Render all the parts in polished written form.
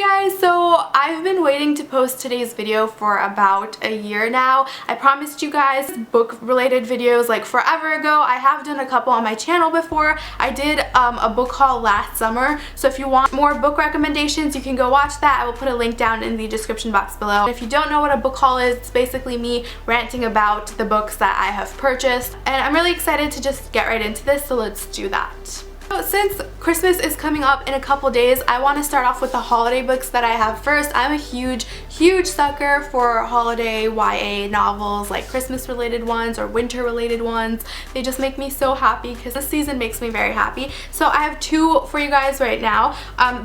Hi guys, so I've been waiting to post today's video for about a year now. I promised you guys book related videos like forever ago. I have done a couple on my channel before. I did a book haul last summer, so if you want more book recommendations you can go watch that. I will put a link down in the description box below. If you don't know what a book haul is, it's basically me ranting about the books that I have purchased, and I'm really excited to just get right into this, so let's do that. So since Christmas is coming up in a couple days, I want to start off with the holiday books that I have first. I'm a huge sucker for holiday YA novels, like Christmas related ones or winter related ones. They just make me so happy because this season makes me very happy. So I have two for you guys right now.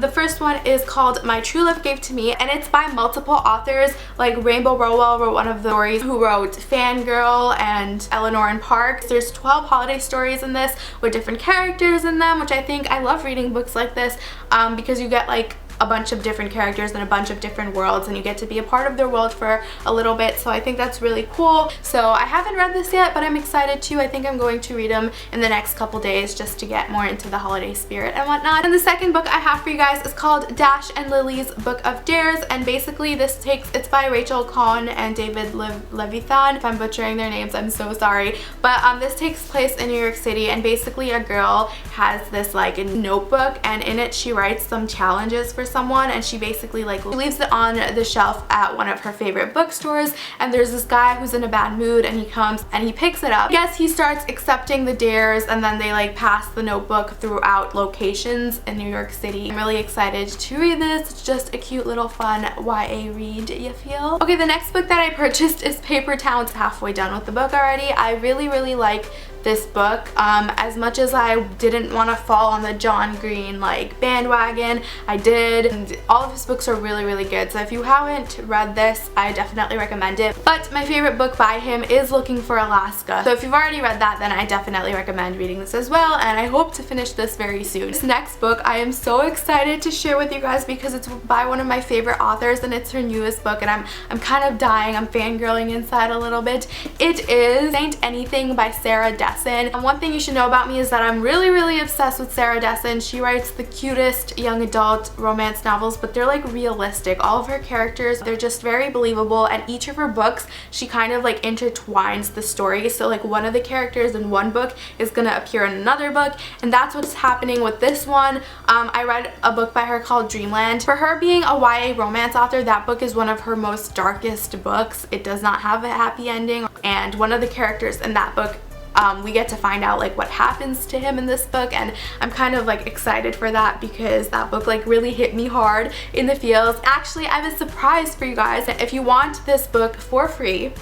The first one is called My True Love Gave to Me, and it's by multiple authors. Like Rainbow Rowell wrote one of the stories, who wrote Fangirl and Eleanor and Park. There's 12 holiday stories in this with different characters in them, which I think I love reading books like this because you get like a bunch of different characters and a bunch of different worlds, and you get to be a part of their world for a little bit, so I think that's really cool. So I haven't read this yet, but I'm excited to. I think I'm going to read them in the next couple days just to get more into the holiday spirit and whatnot. And the second book I have for you guys is called Dash and Lily's Book of Dares, and basically it's by Rachel Cohn and David Levithan. If I'm butchering their names, I'm so sorry. But this takes place in New York City, and basically a girl has this like a notebook, and in it she writes some challenges for someone, and she basically like leaves it on the shelf at one of her favorite bookstores, and there's this guy who's in a bad mood, and he comes and he picks it up. I guess he starts accepting the dares, and then they like pass the notebook throughout locations in New York City. I'm really excited to read this. It's just a cute little fun YA read, you feel? Okay, the next book that I purchased is Paper Towns. Halfway done with the book already. I really like this book. As much as I didn't want to fall on the John Green like bandwagon, I did, and all of his books are really good, so if you haven't read this, I definitely recommend it. But my favorite book by him is Looking for Alaska, so if you've already read that, then I definitely recommend reading this as well, and I hope to finish this very soon. This next book I am so excited to share with you guys because it's by one of my favorite authors, and it's her newest book, and I'm kind of dying. I'm fangirling inside a little bit. It is Saint Anything by Sarah Dessen. And one thing you should know about me is that I'm really obsessed with Sarah Dessen. She writes the cutest young adult romance novels, but they're like realistic. All of her characters, they're just very believable, and each of her books she kind of like intertwines the story, so like one of the characters in one book is gonna appear in another book, and that's what's happening with this one. I read a book by her called Dreamland. For her being a YA romance author, that book is one of her most darkest books. It does not have a happy ending, and one of the characters in that book, we get to find out like what happens to him in this book, and I'm kind of like excited for that because that book like really hit me hard in the feels. Actually, I have a surprise for you guys. If you want this book for free,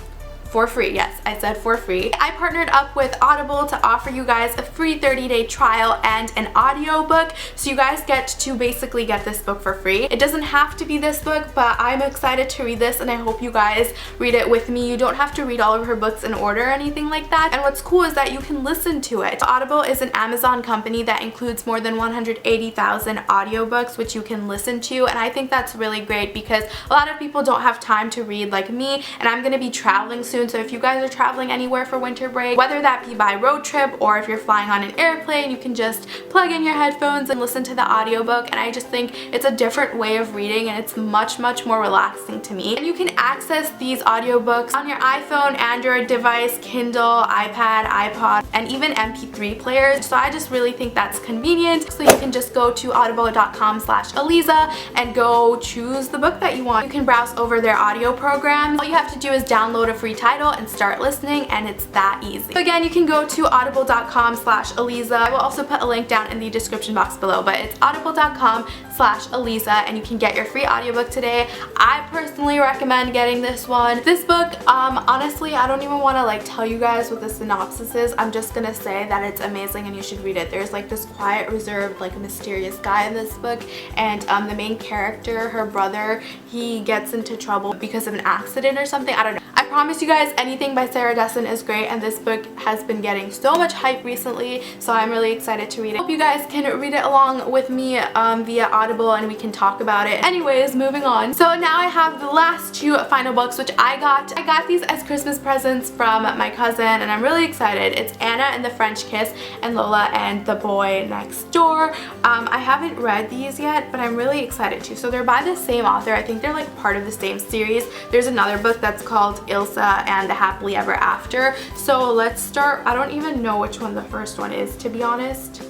yes, I said for free, I partnered up with Audible to offer you guys a free 30-day trial and an audiobook, so you guys get to basically get this book for free. It doesn't have to be this book, but I'm excited to read this, and I hope you guys read it with me. You don't have to read all of her books in order or anything like that, and what's cool is that you can listen to it. Audible is an Amazon company that includes more than 180,000 audiobooks which you can listen to, and I think that's really great because a lot of people don't have time to read like me, and I'm gonna be traveling soon. So if you guys are traveling anywhere for winter break, whether that be by road trip or if you're flying on an airplane, you can just plug in your headphones and listen to the audiobook, and I just think it's a different way of reading, and it's much more relaxing to me. And you can access these audiobooks on your iPhone, Android device, Kindle, iPad, iPod, and even MP3 players, so I just really think that's convenient. So you can just go to audible.com/Aleeza and go choose the book that you want. You can browse over their audio programs. All you have to do is download a free title and start listening, and it's that easy. So again, you can go to audible.com/Aleeza. I will also put a link down in the description box below, but it's audible.com/Aleeza, and you can get your free audiobook today. I personally recommend getting this one. This book, honestly, I don't even want to like tell you guys what the synopsis is. I'm just gonna say that it's amazing and you should read it. There's like this quiet, reserved, like mysterious guy in this book, and the main character, her brother, he gets into trouble because of an accident or something. I don't know. I promise you guys, anything by Sarah Dessen is great, and this book has been getting so much hype recently, so I'm really excited to read it. Hope you guys can read it along with me via Audible and we can talk about it. Anyways, moving on. So now I have the last two final books which I got. I got these as Christmas presents from my cousin and I'm really excited. It's Anna and the French Kiss and Lola and the Boy Next Door. I haven't read these yet, but I'm really excited to. So they're by the same author. I think they're like part of the same series. There's another book that's called Aleeza and the Happily Ever After. So let's start. I don't even know which one the first one is, to be honest,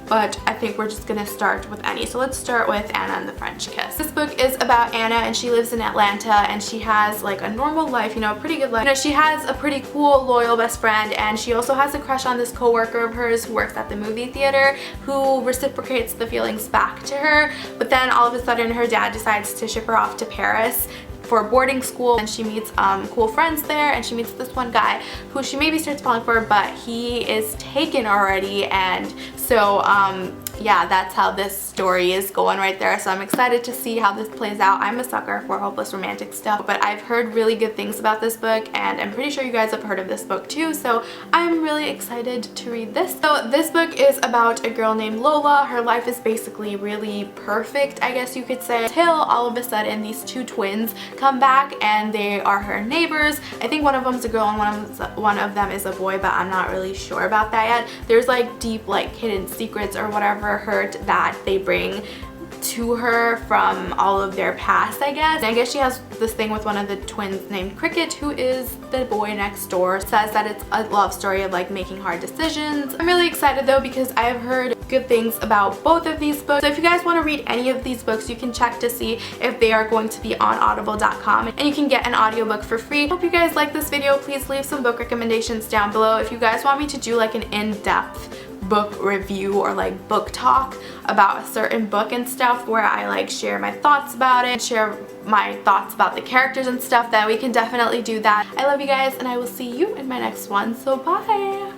but I think we're just gonna start with any. So let's start with Anna and the French Kiss. This book is about Anna, and she lives in Atlanta, and she has like a normal life, you know, a pretty good life. You know, she has a pretty cool, loyal best friend, and she also has a crush on this co-worker of hers who works at the movie theater who reciprocates the feelings back to her. But then all of a sudden her dad decides to ship her off to Paris for boarding school, and she meets cool friends there, and she meets this one guy who she maybe starts falling for, but he is taken already. And so yeah, that's how this story is going right there. So I'm excited to see how this plays out. I'm a sucker for hopeless romantic stuff, but I've heard really good things about this book, and I'm pretty sure you guys have heard of this book too, so I'm really excited to read this. So this book is about a girl named Lola. Her life is basically really perfect, I guess you could say, until all of a sudden these two twins come back, and they are her neighbors. I think one of them's a girl and one of them is a boy, but I'm not really sure about that yet. There's like deep like hidden secrets or whatever hurt that they bring to her from all of their past, I guess. And I guess she has this thing with one of the twins named Cricket, who is the boy next door. Says that it's a love story of like making hard decisions. I'm really excited though because I have heard good things about both of these books. So if you guys want to read any of these books, you can check to see if they are going to be on audible.com, and you can get an audiobook for free. Hope you guys like this video. Please leave some book recommendations down below. If you guys want me to do like an in-depth book review or like book talk about a certain book and stuff, where I like share my thoughts about it, share my thoughts about the characters and stuff, then we can definitely do that. I love you guys, and I will see you in my next one, so bye!